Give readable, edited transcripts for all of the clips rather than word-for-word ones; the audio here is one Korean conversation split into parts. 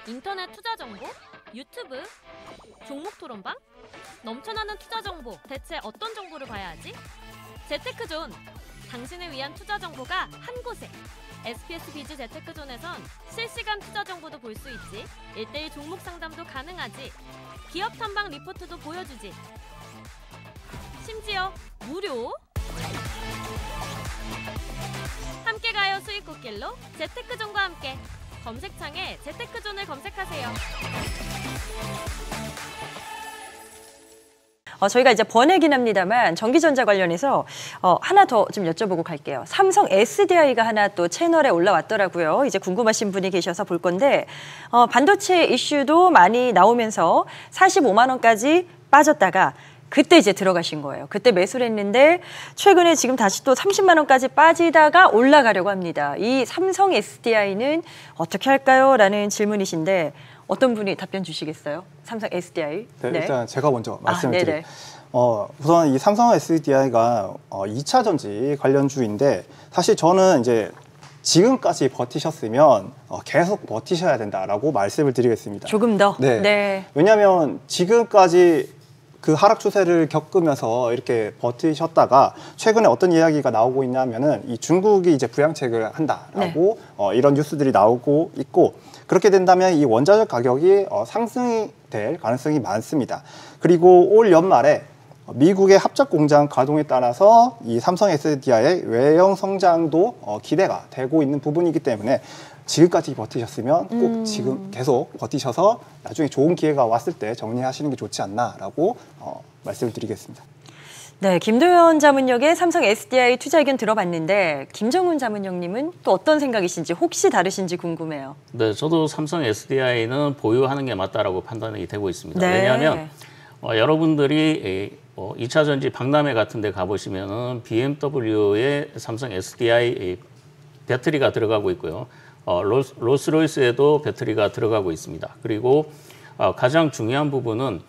인터넷 투자 정보? 유튜브? 종목 토론방? 넘쳐나는 투자 정보, 대체 어떤 정보를 봐야 하지? 재테크존! 당신을 위한 투자 정보가 한 곳에! SBS 비즈 재테크존에선 실시간 투자 정보도 볼 수 있지, 1:1 종목 상담도 가능하지, 기업 탐방 리포트도 보여주지, 심지어 무료! 함께 가요 수익 꽃길로 재테크존과 함께! 검색창에 재테크존을 검색하세요. 저희가 이제 번외긴 합니다만 전기전자 관련해서 하나 더 좀 여쭤보고 갈게요. 삼성 SDI가 하나 또 채널에 올라왔더라고요. 이제 궁금하신 분이 계셔서 볼 건데 반도체 이슈도 많이 나오면서 45만 원까지 빠졌다가 그때 이제 들어가신 거예요. 그때 매수를 했는데 최근에 지금 다시 또 30만 원까지 빠지다가 올라가려고 합니다. 이 삼성 SDI는 어떻게 할까요? 라는 질문이신데 어떤 분이 답변 주시겠어요? 삼성 SDI. 네, 네. 일단 제가 먼저 말씀을 드릴게요. 네네. 우선 이 삼성 SDI가 2차 전지 관련주인데 사실 저는 이제 지금까지 버티셨으면 계속 버티셔야 된다라고 말씀을 드리겠습니다. 조금 더? 네. 네. 왜냐하면 지금까지 그 하락 추세를 겪으면서 이렇게 버티셨다가 최근에 어떤 이야기가 나오고 있냐면은 이 중국이 이제 부양책을 한다라고 이런 뉴스들이 나오고 있고, 그렇게 된다면 이 원자재 가격이 상승이 될 가능성이 많습니다. 그리고 올 연말에 미국의 합작 공장 가동에 따라서 이 삼성 SDI의 외형 성장도 기대가 되고 있는 부분이기 때문에 지금까지 버티셨으면 꼭 지금 계속 버티셔서 나중에 좋은 기회가 왔을 때 정리하시는 게 좋지 않나라고 말씀을 드리겠습니다. 네, 김도현 자문역의 삼성 SDI 투자 의견 들어봤는데 김정훈 자문역님은 또 어떤 생각이신지 혹시 다르신지 궁금해요. 네, 저도 삼성 SDI는 보유하는 게 맞다라고 판단이 되고 있습니다. 네. 왜냐하면 여러분들이 2차 전지 박람회 같은 데 가보시면은 BMW의 삼성 SDI 배터리가 들어가고 있고요. 롤스로이스에도 배터리가 들어가고 있습니다. 그리고 가장 중요한 부분은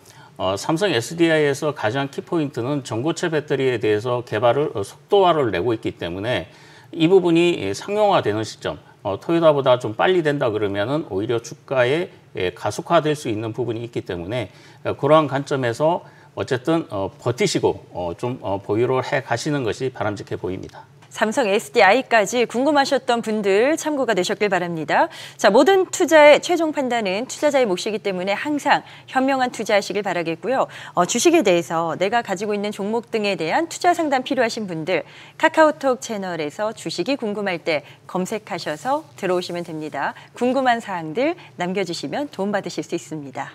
삼성 SDI에서 가장 키포인트는 전고체 배터리에 대해서 개발을 속도화를 내고 있기 때문에 이 부분이 상용화되는 시점, 토요타보다 좀 빨리 된다 그러면은 오히려 주가에 가속화될 수 있는 부분이 있기 때문에 그러한 관점에서 어쨌든 버티시고 좀 보유를 해 가시는 것이 바람직해 보입니다. 삼성 SDI까지 궁금하셨던 분들 참고가 되셨길 바랍니다. 자, 모든 투자의 최종 판단은 투자자의 몫이기 때문에 항상 현명한 투자하시길 바라겠고요. 주식에 대해서 내가 가지고 있는 종목 등에 대한 투자 상담 필요하신 분들 카카오톡 채널에서 주식이 궁금할 때 검색하셔서 들어오시면 됩니다. 궁금한 사항들 남겨주시면 도움받으실 수 있습니다.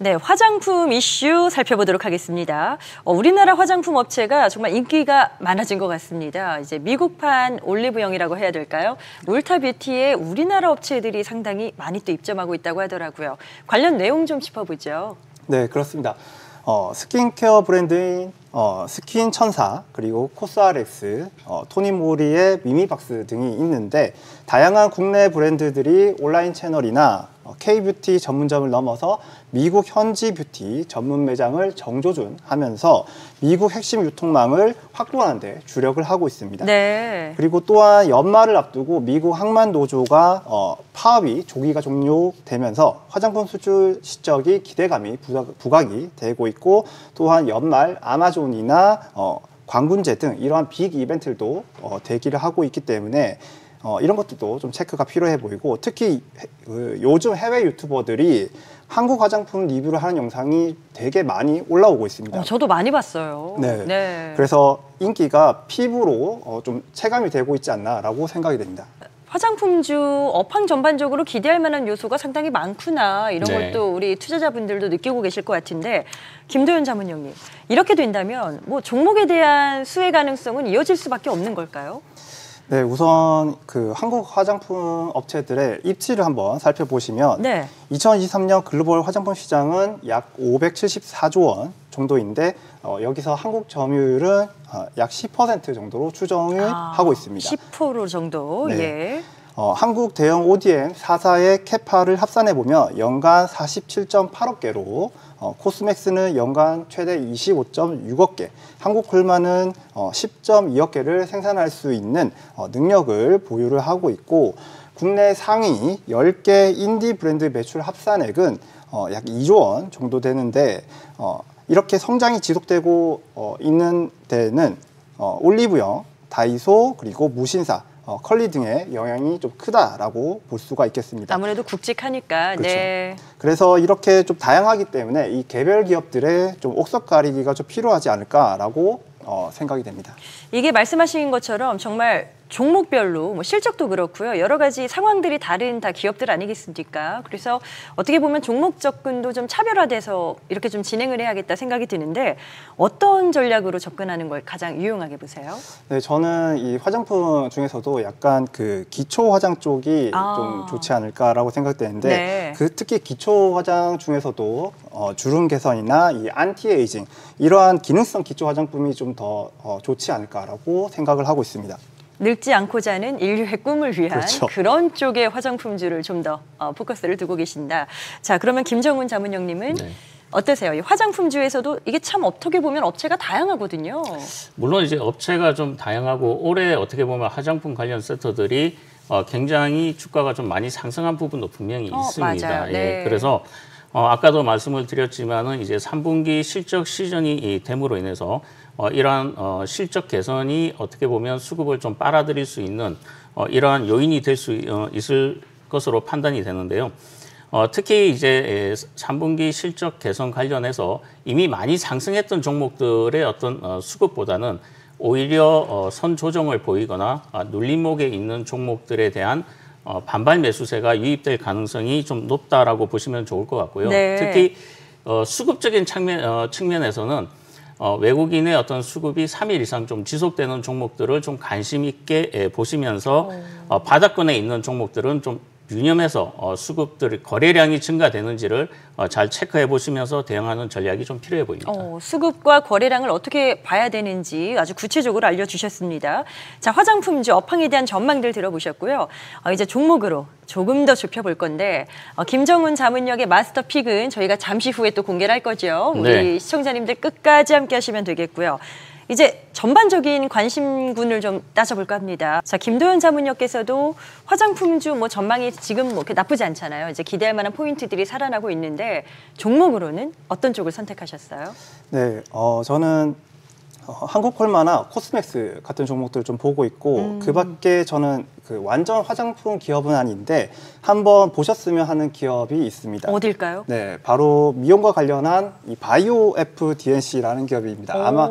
네, 화장품 이슈 살펴보도록 하겠습니다. 우리나라 화장품 업체가 정말 인기가 많아진 것 같습니다. 이제 미국판 올리브영이라고 해야 될까요? 울타뷰티에 우리나라 업체들이 상당히 많이 또 입점하고 있다고 하더라고요. 관련 내용 좀 짚어보죠. 네, 그렇습니다. 스킨케어 브랜드인 스킨천사, 그리고 코스알엑스, 토니모리의 미미박스 등이 있는데 다양한 국내 브랜드들이 온라인 채널이나 K뷰티 전문점을 넘어서 미국 현지 뷰티 전문 매장을 정조준하면서 미국 핵심 유통망을 확보하는 데 주력을 하고 있습니다. 네. 그리고 또한 연말을 앞두고 미국 항만 노조가 파업이 조기가 종료되면서 화장품 수출 실적이 기대감이 부각이 되고 있고, 또한 연말 아마존이나 광군제 등 이러한 빅 이벤트들도 대기를 하고 있기 때문에 이런 것들도 좀 체크가 필요해 보이고, 특히 요즘 해외 유튜버들이 한국 화장품 리뷰를 하는 영상이 되게 많이 올라오고 있습니다. 저도 많이 봤어요. 네. 네. 그래서 인기가 피부로 좀 체감이 되고 있지 않나라고 생각이 됩니다. 화장품주 업황 전반적으로 기대할 만한 요소가 상당히 많구나, 이런 네. 것도 우리 투자자분들도 느끼고 계실 것 같은데, 김도현 자문역님, 이렇게 된다면 뭐 종목에 대한 수혜 가능성은 이어질 수밖에 없는 걸까요? 네, 우선 그 한국 화장품 업체들의 입지를 한번 살펴보시면 네. 2023년 글로벌 화장품 시장은 약 574조 원 정도인데 여기서 한국 점유율은 약 10% 정도로 추정을 하고 있습니다. 10% 정도. 네. 예. 한국 대형 ODM 4사의 캐파를 합산해 보면 연간 47.8억 개로 코스맥스는 연간 최대 25.6억 개, 한국콜마는 10.2억 개를 생산할 수 있는 능력을 보유를 하고 있고 국내 상위 10개 인디 브랜드 매출 합산액은 약 2조 원 정도 되는데 이렇게 성장이 지속되고 있는 데는 올리브영, 다이소 그리고 무신사 컬리 등의 영향이 좀 크다라고 볼 수가 있겠습니다. 아무래도 굵직하니까. 그렇죠. 네. 그래서 이렇게 좀 다양하기 때문에 이 개별 기업들의 좀 옥석 가리기가 좀 필요하지 않을까라고 생각이 됩니다. 이게 말씀하신 것처럼 정말 종목별로 뭐 실적도 그렇고요. 여러 가지 상황들이 다른 다 기업들 아니겠습니까? 그래서 어떻게 보면 종목 접근도 좀 차별화돼서 이렇게 좀 진행을 해야겠다 생각이 드는데 어떤 전략으로 접근하는 걸 가장 유용하게 보세요? 네, 저는 이 화장품 중에서도 약간 그 기초 화장 쪽이 좀 좋지 않을까라고 생각되는데 네. 그 특히 기초 화장 중에서도 주름 개선이나 이 안티에이징 이러한 기능성 기초 화장품이 좀 더 좋지 않을까라고 생각을 하고 있습니다. 늙지 않고자 하는 인류의 꿈을 위한 그렇죠. 그런 쪽의 화장품주를 좀 더 포커스를 두고 계신다. 자, 그러면 김정훈 자문형님은 네. 어떠세요? 이 화장품주에서도 이게 참 어떻게 보면 업체가 다양하거든요. 물론 이제 업체가 좀 다양하고 올해 어떻게 보면 화장품 관련 섹터들이 굉장히 주가가 좀 많이 상승한 부분도 분명히 있습니다. 맞아요. 네. 예, 그래서 아까도 말씀을 드렸지만은 이제 3분기 실적 시즌이 됨으로 인해서 이러한 실적 개선이 어떻게 보면 수급을 좀 빨아들일 수 있는 이러한 요인이 될 수 있을 것으로 판단이 되는데요. 특히 이제 3분기 실적 개선 관련해서 이미 많이 상승했던 종목들의 어떤 수급보다는 오히려 선 조정을 보이거나 눌림목에 있는 종목들에 대한 반발 매수세가 유입될 가능성이 좀 높다라고 보시면 좋을 것 같고요. 네. 특히 수급적인 측면에서는 외국인의 어떤 수급이 3일 이상 좀 지속되는 종목들을 좀 관심 있게 보시면서 바닥권에 있는 종목들은 좀 유념해서 수급들 거래량이 증가되는지를 잘 체크해 보시면서 대응하는 전략이 좀 필요해 보입니다. 수급과 거래량을 어떻게 봐야 되는지 아주 구체적으로 알려주셨습니다. 자, 화장품주 업황에 대한 전망들 들어보셨고요. 이제 종목으로 조금 더 좁혀볼 건데 김정훈 자문역의 마스터픽은 저희가 잠시 후에 또 공개를 할 거죠. 우리 네. 시청자님들 끝까지 함께 하시면 되겠고요. 이제 전반적인 관심군을 좀 따져볼까 합니다. 자, 김도현 자문역께서도 화장품주 뭐 전망이 지금 뭐 이렇게 나쁘지 않잖아요. 이제 기대할 만한 포인트들이 살아나고 있는데 종목으로는 어떤 쪽을 선택하셨어요? 네, 저는 한국콜마나 코스맥스 같은 종목들을 좀 보고 있고 그 밖에 저는 그 완전 화장품 기업은 아닌데 한번 보셨으면 하는 기업이 있습니다. 어딜까요? 네, 바로 미용과 관련한 이 바이오 FDNC라는 기업입니다. 아마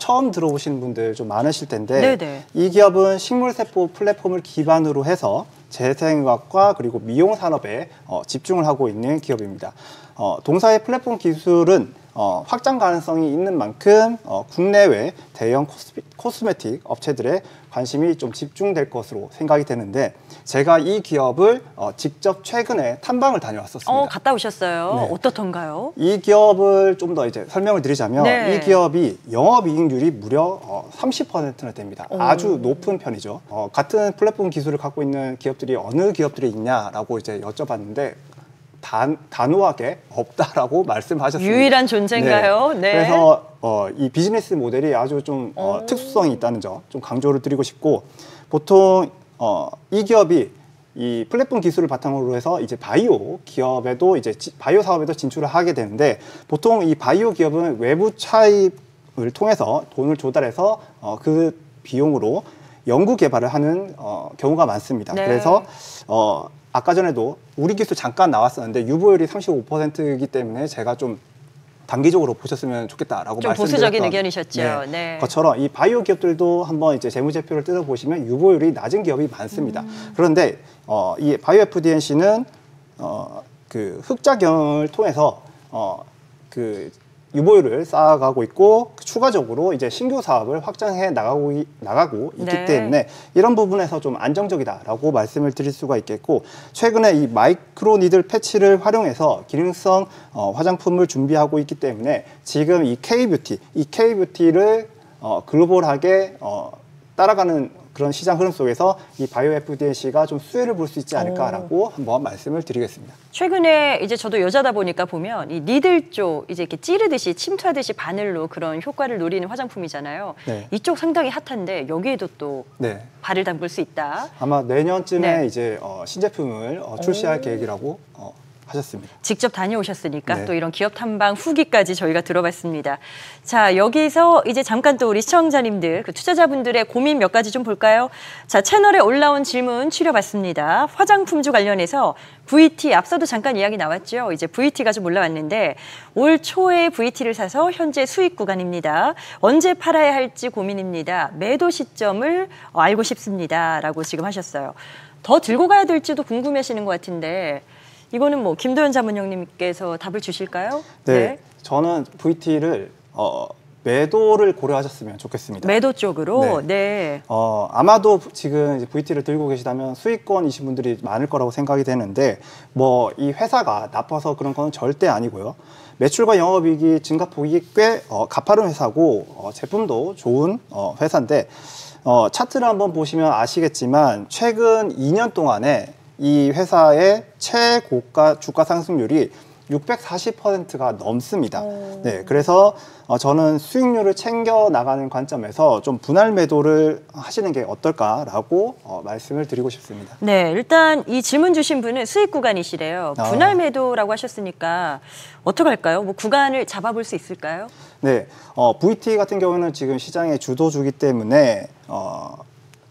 처음 들어보시는 분들 좀 많으실 텐데 네네. 이 기업은 식물세포 플랫폼을 기반으로 해서 재생의학과 그리고 미용 산업에 집중을 하고 있는 기업입니다. 동사의 플랫폼 기술은 확장 가능성이 있는 만큼 국내외 대형 코스메틱 업체들의 관심이 좀 집중될 것으로 생각이 되는데 제가 이 기업을 직접 최근에 탐방을 다녀왔었습니다. 갔다 오셨어요. 네. 어떻던가요? 이 기업을 좀 더 이제 설명을 드리자면 네. 이 기업이 영업이익률이 무려 30%나 됩니다. 아주 높은 편이죠. 같은 플랫폼 기술을 갖고 있는 기업들이 어느 기업들이 있냐라고 이제 여쭤봤는데 단호하게 없다라고 말씀하셨습니다. 유일한 존재인가요? 네. 그래서 이 비즈니스 모델이 아주 좀 특수성이 있다는 점 좀 강조를 드리고 싶고 보통 이 기업이 이 플랫폼 기술을 바탕으로 해서 이제 바이오 기업에도 이제 바이오 사업에도 진출을 하게 되는데 보통 이 바이오 기업은 외부 차입을 통해서 돈을 조달해서 그 비용으로 연구 개발을 하는 경우가 많습니다. 네. 그래서 아까 전에도 우리 기술 잠깐 나왔었는데 유보율이 35%이기 때문에 제가 좀 단기적으로 보셨으면 좋겠다라고 좀 말씀드렸던 보수적인 의견이셨죠. 네. 것처럼 이 바이오 기업들도 한번 이제 재무제표를 뜯어보시면 유보율이 낮은 기업이 많습니다. 그런데 이 바이오 FDNC는 그 흑자경을 통해서 그 유보율을 쌓아가고 있고 추가적으로 이제 신규 사업을 확장해 나가고 있기 네. 때문에 이런 부분에서 좀 안정적이다라고 말씀을 드릴 수가 있겠고 최근에 이 마이크로 니들 패치를 활용해서 기능성 화장품을 준비하고 있기 때문에 지금 이 K-뷰티를 글로벌하게 따라가는 그런 시장 흐름 속에서 이 바이오 FDC가 좀 수혜를 볼 수 있지 않을까라고 한번 말씀을 드리겠습니다. 최근에 이제 저도 여자다 보니까 보면 이 니들 쪽 이제 이렇게 찌르듯이 침투하듯이 바늘로 그런 효과를 노리는 화장품이잖아요. 네. 이쪽 상당히 핫한데 여기에도 또 네. 발을 담글 수 있다. 아마 내년쯤에 네. 이제 신제품을 출시할 계획이라고 하셨습니다. 직접 다녀오셨으니까 네. 또 이런 기업 탐방 후기까지 저희가 들어봤습니다. 자, 여기서 이제 잠깐 또 우리 시청자님들, 그 투자자분들의 고민 몇 가지 좀 볼까요? 자, 채널에 올라온 질문 추려봤습니다. 화장품주 관련해서 VT, 앞서도 잠깐 이야기 나왔죠. 이제 VT가 좀 올라왔는데 올 초에 VT를 사서 현재 수익 구간입니다. 언제 팔아야 할지 고민입니다. 매도 시점을 알고 싶습니다. 라고 지금 하셨어요. 더 들고 가야 될지도 궁금해하시는 것 같은데 이거는 뭐 김도현 자문형님께서 답을 주실까요? 네. 저는 VT를 매도를 고려하셨으면 좋겠습니다. 매도 쪽으로. 네. 네. 아마도 지금 이제 VT를 들고 계시다면 수익권이신 분들이 많을 거라고 생각이 되는데 뭐 이 회사가 나빠서 그런 건 절대 아니고요. 매출과 영업이익이 증가폭이 꽤 가파른 회사고 제품도 좋은 회사인데 차트를 한번 보시면 아시겠지만 최근 2년 동안에 이 회사의 최고가 주가 상승률이 640%가 넘습니다. 네, 그래서 저는 수익률을 챙겨 나가는 관점에서 좀 분할 매도를 하시는 게 어떨까라고 말씀을 드리고 싶습니다. 네, 일단 이 질문 주신 분은 수익 구간이시래요. 분할 매도라고 하셨으니까 어떻게 할까요? 뭐 구간을 잡아볼 수 있을까요? 네, VT 같은 경우는 지금 시장의 주도주기 때문에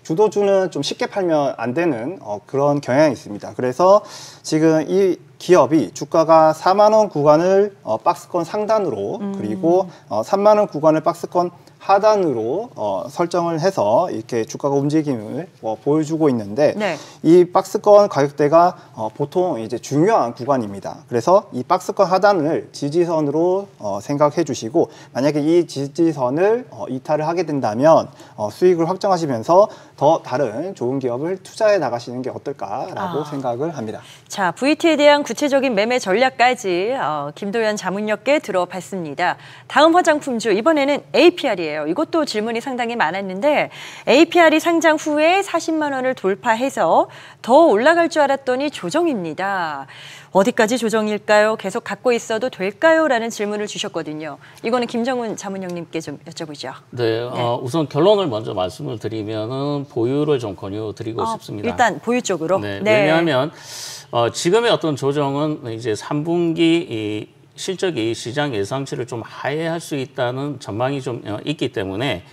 주도주는 좀 쉽게 팔면 안 되는 그런 경향이 있습니다. 그래서 지금 이 기업이 주가가 4만 원 구간을 박스권 상단으로 그리고 3만 원 구간을 박스권 하단으로 설정을 해서 이렇게 주가가 움직임을 보여주고 있는데 네. 이 박스권 가격대가 보통 이제 중요한 구간입니다. 그래서 이 박스권 하단을 지지선으로 생각해 주시고 만약에 이 지지선을 이탈을 하게 된다면 수익을 확정하시면서 더 다른 좋은 기업을 투자해 나가시는 게 어떨까라고 생각을 합니다. 자, VT에 대한 구체적인 매매 전략까지 김도현 자문역께 들어봤습니다. 다음 화장품주 이번에는 APR이에요. 이것도 질문이 상당히 많았는데 APR이 상장 후에 40만 원을 돌파해서 더 올라갈 줄 알았더니 조정입니다. 어디까지 조정일까요? 계속 갖고 있어도 될까요? 라는 질문을 주셨거든요. 이거는 김정훈 자문형님께 좀 여쭤보죠. 네, 우선 결론을 먼저 말씀을 드리면은 보유를 좀 권유드리고 싶습니다. 일단 보유 쪽으로. 네, 왜냐하면 지금의 어떤 조정은 이제 3분기 이 실적이 시장 예상치를 좀 하회할 수 있다는 전망이 좀 있기 때문에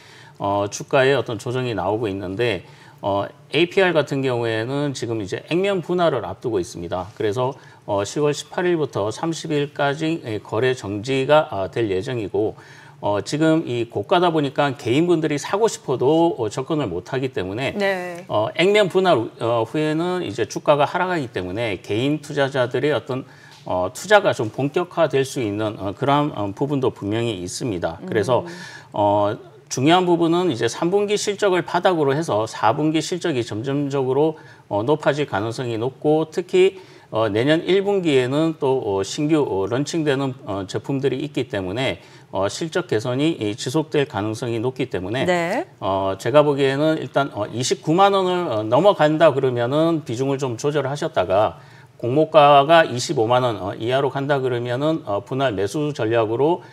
주가에 어떤 조정이 나오고 있는데 APR 같은 경우에는 지금 이제 액면 분할을 앞두고 있습니다. 그래서 10월 18일부터 30일까지 거래 정지가 될 예정이고 지금 이 고가다 보니까 개인분들이 사고 싶어도 접근을 못하기 때문에 네. 액면 분할 후에는 이제 주가가 하락하기 때문에 개인 투자자들의 어떤 투자가 좀 본격화될 수 있는 그러한 부분도 분명히 있습니다. 그래서 중요한 부분은 이제 3분기 실적을 바닥으로 해서 4분기 실적이 점점적으로 높아질 가능성이 높고 특히 내년 1분기에는 또 신규 런칭되는 제품들이 있기 때문에 실적 개선이 지속될 가능성이 높기 때문에 네. 제가 보기에는 일단 29만 원을 넘어간다 그러면은 비중을 좀 조절하셨다가 공모가가 25만 원 이하로 간다 그러면은 분할 매수 전략으로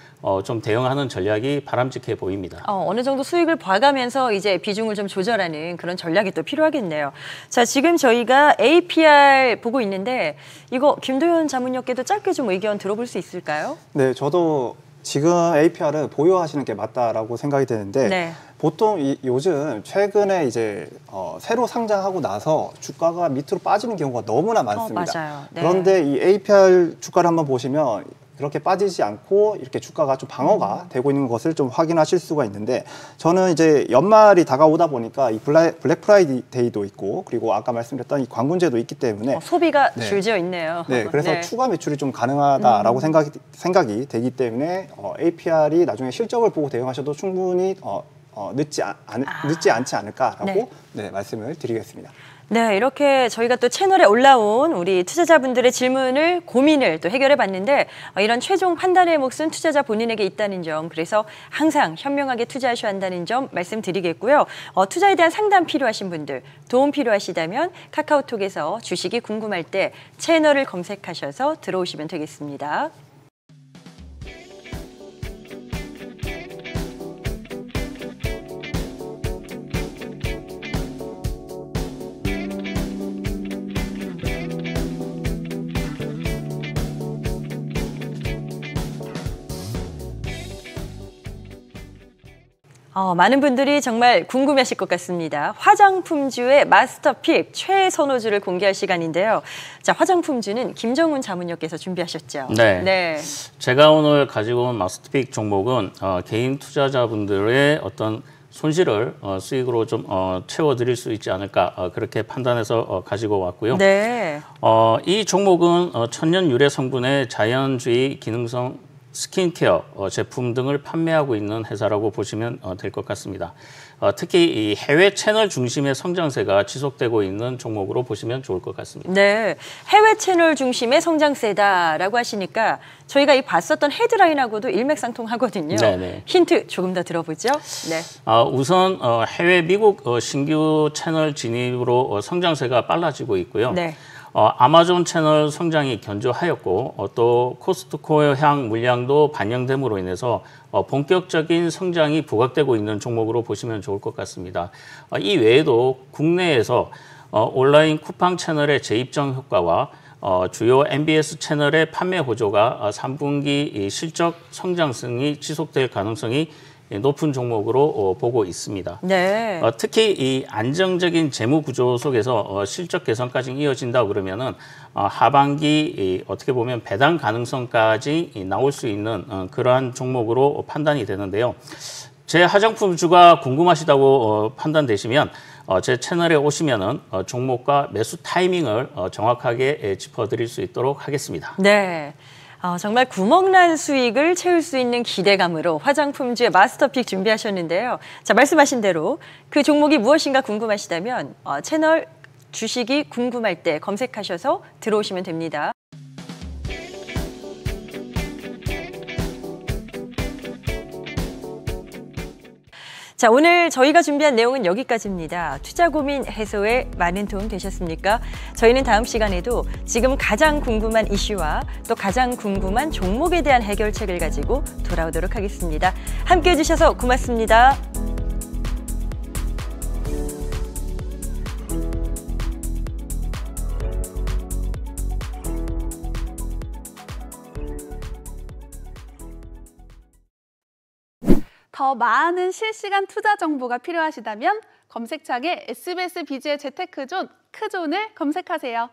좀 대응하는 전략이 바람직해 보입니다. 어느 정도 수익을 봐가면서 이제 비중을 좀 조절하는 그런 전략이 또 필요하겠네요. 자, 지금 저희가 APR 보고 있는데 이거 김도현 자문역께도 짧게 좀 의견 들어볼 수 있을까요? 네, 저도 지금 APR을 보유하시는 게 맞다라고 생각이 되는데 네. 보통 요즘 최근에 이제 새로 상장하고 나서 주가가 밑으로 빠지는 경우가 너무나 많습니다. 맞아요. 네. 그런데 이 APR 주가를 한번 보시면 그렇게 빠지지 않고 이렇게 주가가 좀 방어가 되고 있는 것을 좀 확인하실 수가 있는데, 저는 이제 연말이 다가오다 보니까 이 블랙 프라이데이도 있고, 그리고 아까 말씀드렸던 이 관군제도 있기 때문에 소비가 네. 줄지어 있네요. 네, 그래서 네. 추가 매출이 좀 가능하다라고 생각이 되기 때문에 APR이 나중에 실적을 보고 대응하셔도 충분히 늦지 않지 않을까라고 네. 네, 말씀을 드리겠습니다. 네, 이렇게 저희가 또 채널에 올라온 우리 투자자분들의 질문을, 고민을 또 해결해 봤는데, 이런 최종 판단의 몫은 투자자 본인에게 있다는 점, 그래서 항상 현명하게 투자하셔야 한다는 점 말씀드리겠고요. 투자에 대한 상담 필요하신 분들, 도움 필요하시다면 카카오톡에서 주식이 궁금할 때 채널을 검색하셔서 들어오시면 되겠습니다. 많은 분들이 정말 궁금해하실 것 같습니다. 화장품주의 마스터픽 최선호주를 공개할 시간인데요. 자, 화장품주는 김정훈 자문역께서 준비하셨죠? 네. 네. 제가 오늘 가지고 온 마스터픽 종목은 개인 투자자분들의 어떤 손실을 수익으로 좀 채워드릴 수 있지 않을까 그렇게 판단해서 가지고 왔고요. 네. 이 종목은 천연 유래 성분의 자연주의 기능성 스킨케어 제품 등을 판매하고 있는 회사라고 보시면 될 것 같습니다. 특히 이 해외 채널 중심의 성장세가 지속되고 있는 종목으로 보시면 좋을 것 같습니다. 네, 해외 채널 중심의 성장세다라고 하시니까 저희가 이 봤었던 헤드라인하고도 일맥상통하거든요. 네네. 힌트 조금 더 들어보죠. 네. 우선 해외 미국 신규 채널 진입으로 성장세가 빨라지고 있고요. 네. 아마존 채널 성장이 견조하였고 또 코스트코 향 물량도 반영됨으로 인해서 본격적인 성장이 부각되고 있는 종목으로 보시면 좋을 것 같습니다. 이 외에도 국내에서 온라인 쿠팡 채널의 재입점 효과와 주요 MBS 채널의 판매 호조가 3분기 실적 성장성이 지속될 가능성이 높은 종목으로 보고 있습니다. 네. 특히 이 안정적인 재무 구조 속에서 실적 개선까지 이어진다 그러면은 하반기 어떻게 보면 배당 가능성까지 나올 수 있는 그러한 종목으로 판단이 되는데요. 제 화장품주가 궁금하시다고 판단되시면 제 채널에 오시면은 종목과 매수 타이밍을 정확하게 짚어드릴 수 있도록 하겠습니다. 네. 정말 구멍난 수익을 채울 수 있는 기대감으로 화장품주의 마스터픽 준비하셨는데요. 자, 말씀하신 대로 그 종목이 무엇인가 궁금하시다면 채널 주식이 궁금할 때 검색하셔서 들어오시면 됩니다. 자, 오늘 저희가 준비한 내용은 여기까지입니다. 투자 고민 해소에 많은 도움 되셨습니까? 저희는 다음 시간에도 지금 가장 궁금한 이슈와 또 가장 궁금한 종목에 대한 해결책을 가지고 돌아오도록 하겠습니다. 함께해 주셔서 고맙습니다. 더 많은 실시간 투자 정보가 필요하시다면 검색창에 SBS 비즈의 재테크존, 크존을 검색하세요.